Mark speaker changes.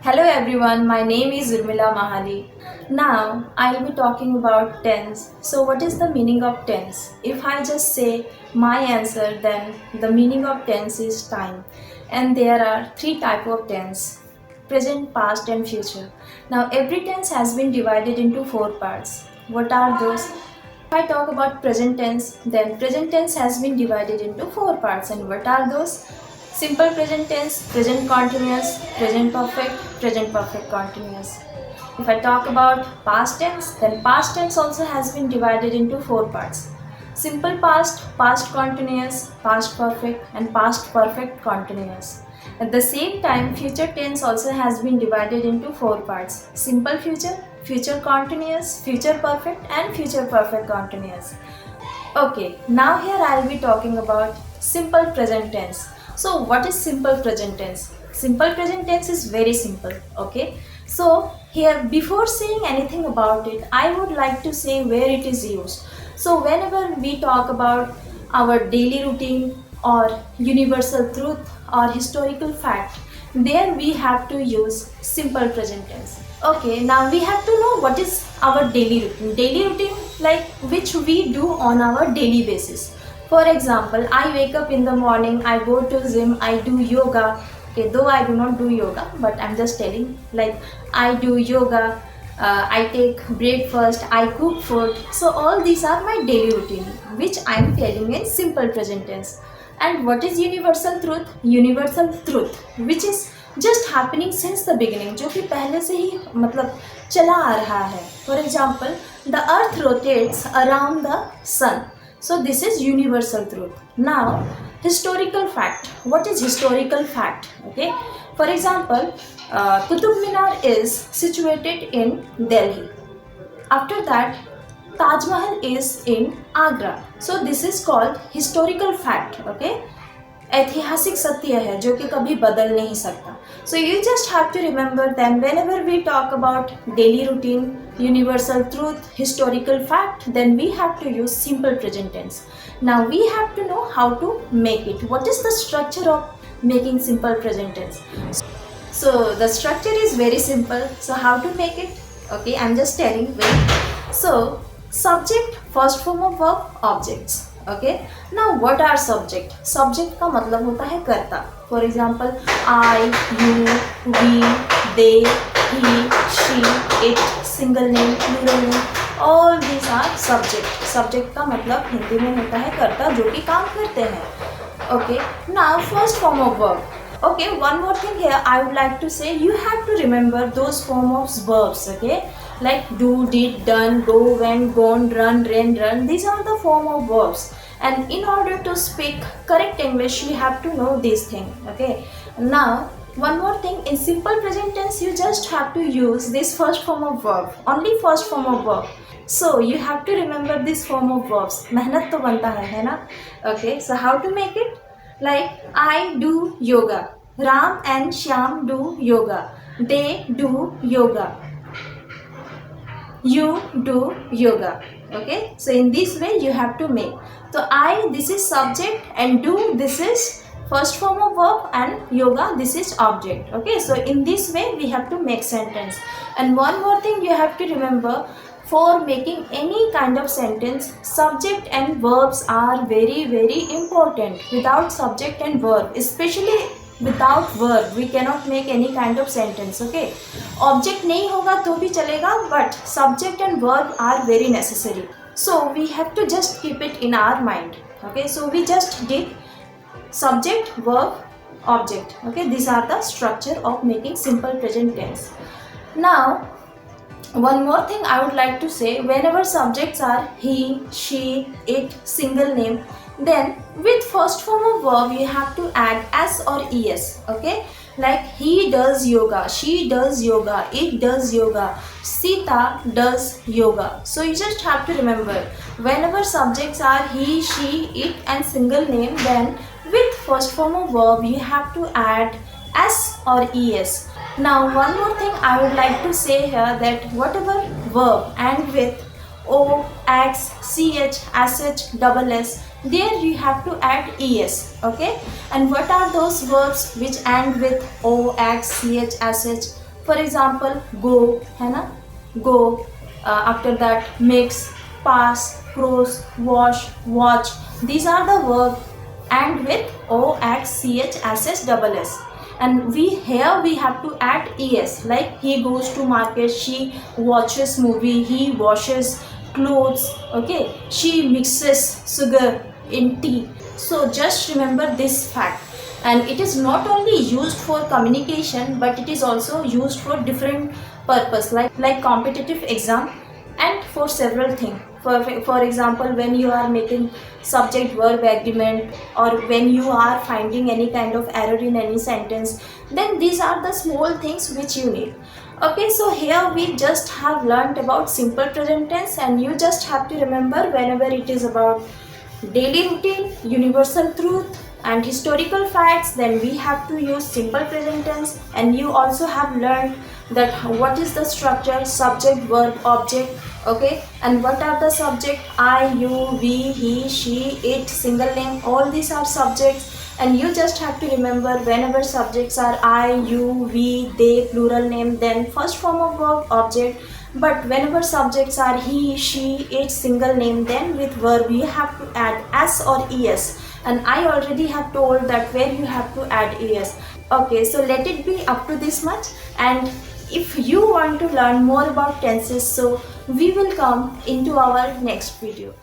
Speaker 1: Hello everyone, my name is Urmila Mahali. Now I'll be talking about tense. So what is the meaning of tense? If I just say my answer, then the meaning of tense is time. And there are three types of tense: present, past and future. Now every tense has been divided into four parts. What are those? If I talk about present tense, then present tense has been divided into four parts. And what are those? Simple present tense, present continuous, present perfect continuous. If I talk about past tense, then past tense also has been divided into four parts: simple past, past continuous, past perfect, and past perfect continuous. At the same time, future tense also has been divided into four parts: simple future, future continuous, future perfect, and future perfect continuous. Okay, now here I'll be talking about simple present tense. So what is simple present tense? Simple present tense is very simple, okay? So here, before saying anything about it, I would like to say where it is used. So whenever we talk about our daily routine or universal truth or historical fact, there we have to use simple present tense. Okay, now we have to know what is our daily routine. Daily routine, like which we do on our daily basis. For example, I wake up in the morning, I go to gym, I do yoga. Okay, though I do not do yoga, but I'm just telling, like I do yoga, I take breakfast, I cook food. So all these are my daily routine, which I'm telling in simple present tense. And what is universal truth? Universal truth, which is just happening since the beginning, जो कि पहले से ही मतलब चला आ रहा है. For example, the earth rotates around the sun. So this is universal truth. Now, historical fact. What is historical fact? Okay. For example, Qutub Minar is situated in Delhi. After that, Taj Mahal is in Agra. So this is called historical fact. Okay. ऐतिहासिक सत्य है जो कि कभी बदल नहीं सकता. So you just have to remember them whenever we talk about daily routine, universal truth, historical fact, then we have to use simple present tense. Now we have to know how to make it. What is the structure of making simple present tense? So the structure is very simple. So how to make it? Okay, I'm just telling. Wait. So subject, first form of verb, objects. Okay, now what are subject? Subject का मतलब होता है कर्ता. For example, I, you, we, they, he, she, it, single name, plural name, all these are subject. Subject का मतलब हिंदी में होता है कर्ता जो कि काम करते हैं. Okay, now first form of verb. Okay, one more thing here I would like to say, you have to remember those form of verbs, okay, like do, did, done, go, went, gone, run, ran, run. These are the form of verbs, and in order to speak correct English you have to know these things. Okay, now one more thing, in simple present tense you just have to use this first form of verb, only first form of verb. So you have to remember this form of verbs. मेहनत तो बनता है ना. Okay, so how to make it? Like I do yoga, Ram and Shyam do yoga, they do yoga, you do yoga. Okay, so in this way you have to make. So I, this is subject, and do, this is first form of verb, and yoga, this is object. Okay, so in this way we have to make sentence. And one more thing you have to remember, for making any kind of sentence, subject and verbs are very very important. Without subject and verb, especially without verb, we cannot make any kind of sentence. Okay, object नहीं होगा तो भी चलेगा, but subject and verb are very necessary. So we have to just keep it in our mind. Okay, so we just did subject, verb, object. Okay, these are the structure of making simple present tense. Now one more thing I would like to say, whenever subjects are he, she, it, single name, then with first form of verb you have to add s or es. Okay, like he does yoga, she does yoga, it does yoga, Sita does yoga. So you just have to remember, whenever subjects are he, she, it and single name, then with first form of verb you have to add s or es. Now one more thing I would like to say here, that whatever verb and with o, x, ch, sh, double s, there you have to add es. Okay, and what are those verbs which end with o, x, ch, sh? For example, go है ना, go, after that mix, pass, cross, wash, watch. These are the verb and with o, x, ch, ss, double s. And we here we have to add es, like he goes to market, she watches movie, he washes clothes. Okay, she mixes sugar in tea. So just remember this fact. And it is not only used for communication, but it is also used for different purpose, like competitive exam, and for several things. For example, when you are making subject verb agreement, or when you are finding any kind of error in any sentence, then these are the small things which you need. Okay, so here we just have learned about simple present tense, and you just have to remember whenever it is about daily routine, universal truth, and historical facts, then we have to use simple present tense. And you also have learned that what is the structure, subject, verb, object. Okay, and what are the subject? I, you, we, he, she, it, single name. All these are subjects. And you just have to remember whenever subjects are I, you, we, they, plural name, then first form of verb, object. But whenever subjects are he, she, it, single name, then with verb you have to add s or es. And I already have told that where you have to add es. Okay, so let it be up to this much. And if you want to learn more about tenses, so we will come into our next video.